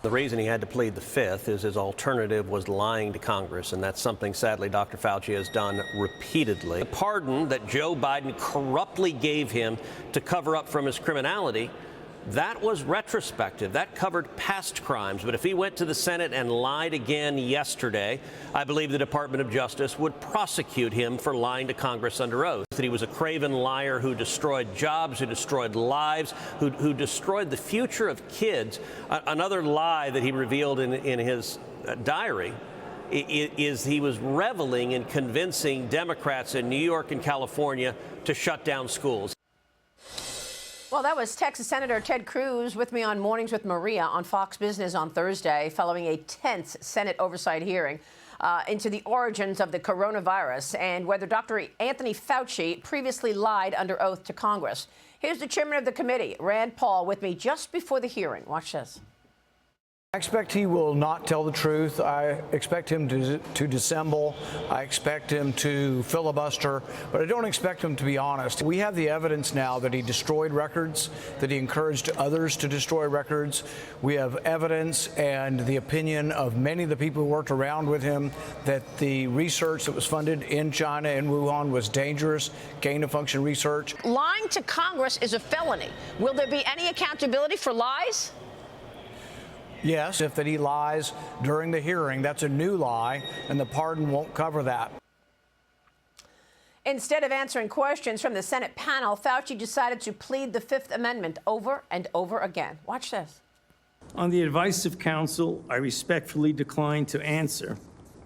The reason he had to plead the fifth is his alternative was lying to Congress, and that's something, sadly, Dr. Fauci has done repeatedly. The pardon that Joe Biden corruptly gave him to cover up from his criminality, that was retrospective. That covered past crimes. But if he went to the Senate and lied again yesterday, I believe the Department of Justice would prosecute him for lying to Congress under oath. That he was a craven liar who destroyed jobs, who destroyed lives, who destroyed the future of kids. Another lie that he revealed in his diary is he was reveling in convincing Democrats in New York and California to shut down schools. Well, that was Texas Senator Ted Cruz with me on Mornings with Maria on Fox Business on Thursday, following a tense Senate oversight hearing into the origins of the coronavirus and whether Dr. Anthony Fauci previously lied under oath to Congress. Here's the chairman of the committee, Rand Paul, with me just before the hearing. Watch this. I expect he will not tell the truth. I expect him to dissemble. I expect him to filibuster, but I don't expect him to be honest. We have the evidence now that he destroyed records, that he encouraged others to destroy records. We have evidence and the opinion of many of the people who worked around with him that the research that was funded in China and Wuhan was dangerous, gain-of-function research. Lying to Congress is a felony. Will there be any accountability for lies? Yes, if that he lies during the hearing, that's a new lie, and the pardon won't cover that. Instead of answering questions from the Senate panel, Fauci decided to plead the Fifth Amendment over and over again. Watch this. On the advice of counsel, I respectfully decline to answer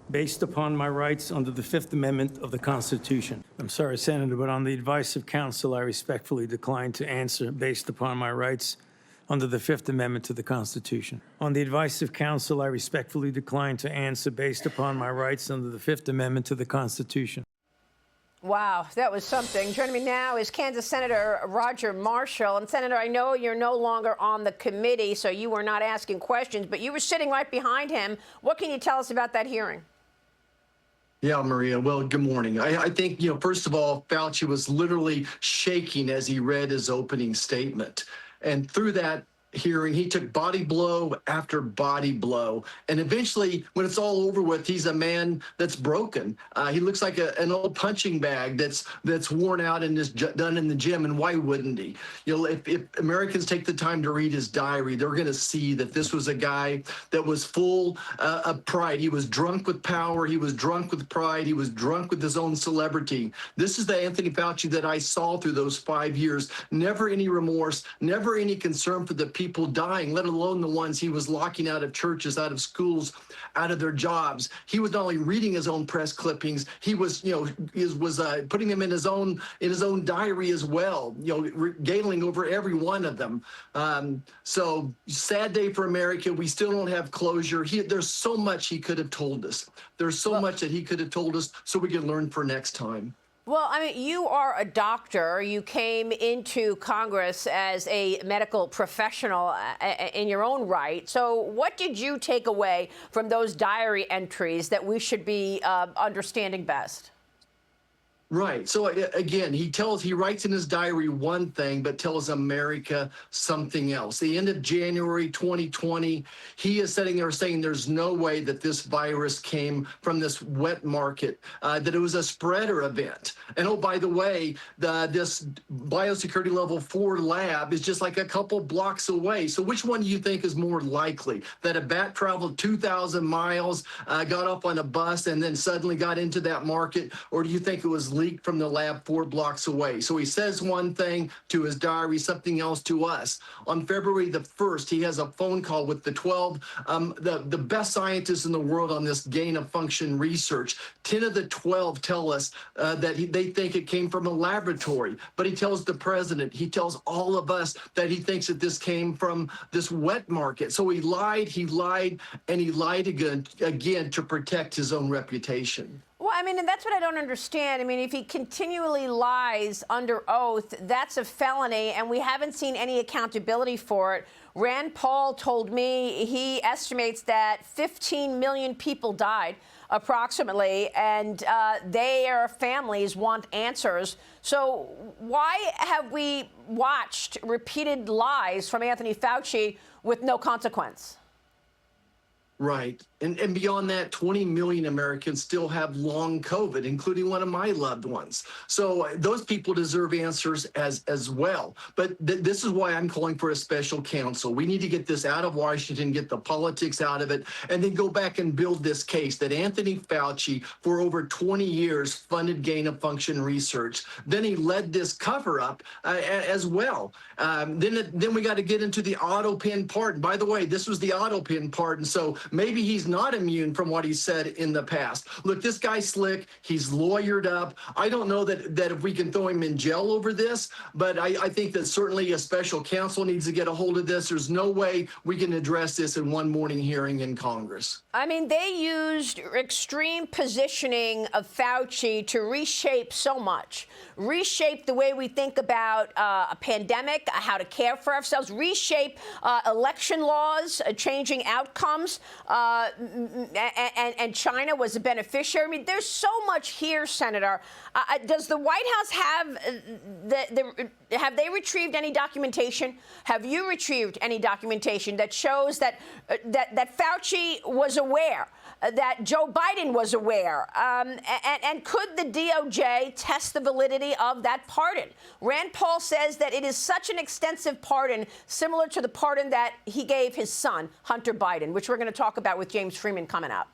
based upon my rights under the Fifth Amendment of the Constitution. I'm sorry, Senator, but on the advice of counsel, I respectfully decline to answer based upon my rights under the Fifth Amendment to the Constitution. On the advice of counsel, I respectfully decline to answer based upon my rights under the Fifth Amendment to the Constitution. Wow, that was something. Joining me now is Kansas Senator Roger Marshall. And Senator, I know you're no longer on the committee, so you were not asking questions, but you were sitting right behind him. What can you tell us about that hearing? Yeah, Maria. Well, good morning. I think, first of all, Fauci was literally shaking as he read his opening statement. And through that hearing, he took body blow after body blow. And eventually, when it's all over with, he's a man that's broken. He looks like an old punching bag that's worn out and is done in the gym. And why wouldn't he? If Americans take the time to read his diary, they're going to see that this was a guy that was full of pride. He was drunk with power. He was drunk with pride. He was drunk with his own celebrity. This is the Anthony Fauci that I saw through those 5 years. Never any remorse, never any concern for the people dying, let alone the ones he was locking out of churches, out of schools, out of their jobs. He was not only reading his own press clippings, he was, putting them in his own diary as well, regaling over every one of them. So sad day for America. We still don't have closure. There's so much he could have told us. There's so much that he could have told us so we can learn for next time. Well, I mean, you are a doctor. You came into Congress as a medical professional in your own right. So what did you take away from those diary entries that we should be understanding best? Right. So again, he writes in his diary one thing, but tells America something else. The end of January 2020, he is sitting there saying there's no way that this virus came from this wet market, that it was a spreader event. And oh, by the way, this biosecurity level 4 lab is just like a couple blocks away. So which one do you think is more likely? That a bat traveled 2,000 miles, got off on a bus, and then suddenly got into that market? Or do you think it was leaked from the lab 4 blocks away? So he says one thing to his diary, something else to us. On February the 1st, he has a phone call with the 12, the best scientists in the world on this gain-of-function research. 10 of the 12 tell us that they think it came from a laboratory, but he tells the president, he tells all of us that he thinks that this came from this wet market. So he lied, and he lied again to protect his own reputation. Well, I mean, and that's what I don't understand. I mean, if he continually lies under oath, that's a felony, and we haven't seen any accountability for it. Rand Paul told me he estimates that 15 million people died, approximately, and their families want answers. So why have we watched repeated lies from Anthony Fauci with no consequence? Right. And beyond that, 20 million Americans still have long COVID, including one of my loved ones. So those people deserve answers as well. But this is why I'm calling for a special counsel. We need to get this out of Washington, get the politics out of it, and then go back and build this case that Anthony Fauci, for over 20 years, funded gain-of-function research. Then he led this cover-up as well. Then we got to get into the auto pen pardon. By the way, this was the auto pen pardon, so maybe he's not immune from what he said in the past. Look, this guy's slick. He's lawyered up. I don't know that if we can throw him in jail over this, but I think that certainly a special counsel needs to get a hold of this. There's no way we can address this in one morning hearing in Congress. I mean, they used extreme positioning of Fauci to reshape so much, reshape the way we think about a pandemic, how to care for ourselves, reshape election laws, changing outcomes, and China was a beneficiary. I mean, there's so much here, Senator. Does the White House have they retrieved any documentation? Have you retrieved any documentation that shows that Fauci was aware, that Joe Biden was aware, and could the DOJ test the validity of that pardon? Rand Paul says that it is such an extensive pardon, similar to the pardon that he gave his son, Hunter Biden, which we're going to talk about with James Freeman coming up.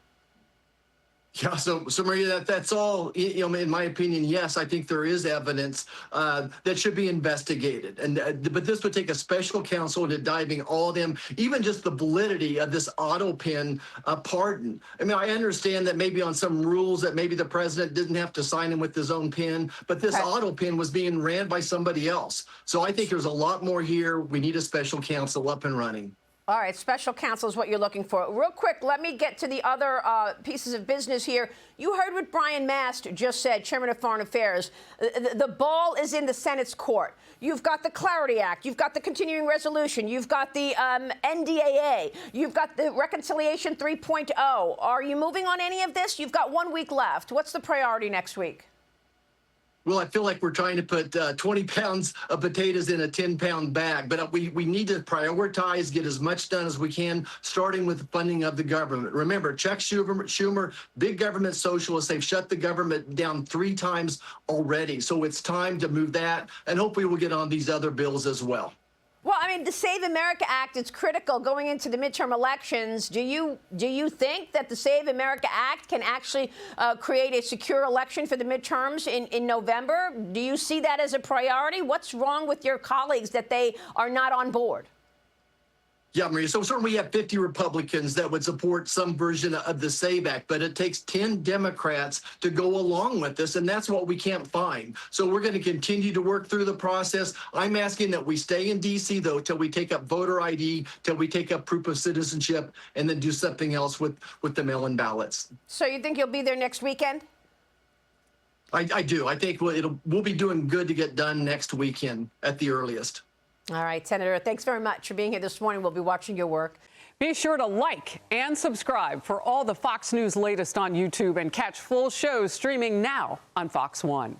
Yeah, so Maria, that's all, in my opinion, yes, I think there is evidence that should be investigated. But this would take a special counsel into diving all of them, even just the validity of this auto pen pardon. I mean, I understand that maybe on some rules that maybe the president didn't have to sign him with his own pen, but this auto pen was being ran by somebody else. So I think there's a lot more here. We need a special counsel up and running. All right, special counsel is what you're looking for. Real quick, let me get to the other pieces of business here. You heard what Brian Mast just said, Chairman of Foreign Affairs. The ball is in the Senate's court. You've got the Clarity Act. You've got the Continuing Resolution. You've got the NDAA. You've got the Reconciliation 3.0. Are you moving on any of this? You've got 1 week left. What's the priority next week? Well, I feel like we're trying to put 20 pounds of potatoes in a 10-pound bag, but we need to prioritize, get as much done as we can, starting with the funding of the government. Remember, Chuck Schumer, big government socialists, they've shut the government down 3 times already. So it's time to move that, and hopefully we'll get on these other bills as well. Well, I mean, the Save America Act is critical going into the midterm elections. Do you think that the Save America Act can actually create a secure election for the midterms in November? Do you see that as a priority? What's wrong with your colleagues that they are not on board? Yeah, Maria. So certainly we have 50 Republicans that would support some version of the SAVE Act, but it takes 10 Democrats to go along with this, and that's what we can't find. So we're going to continue to work through the process. I'm asking that we stay in D.C., though, till we take up voter ID, till we take up proof of citizenship, and then do something else with the mail-in ballots. So you think you'll be there next weekend? I do. I think we'll be doing good to get done next weekend at the earliest. All right, Senator, thanks very much for being here this morning. We'll be watching your work. Be sure to like and subscribe for all the Fox News latest on YouTube and catch full shows streaming now on Fox One.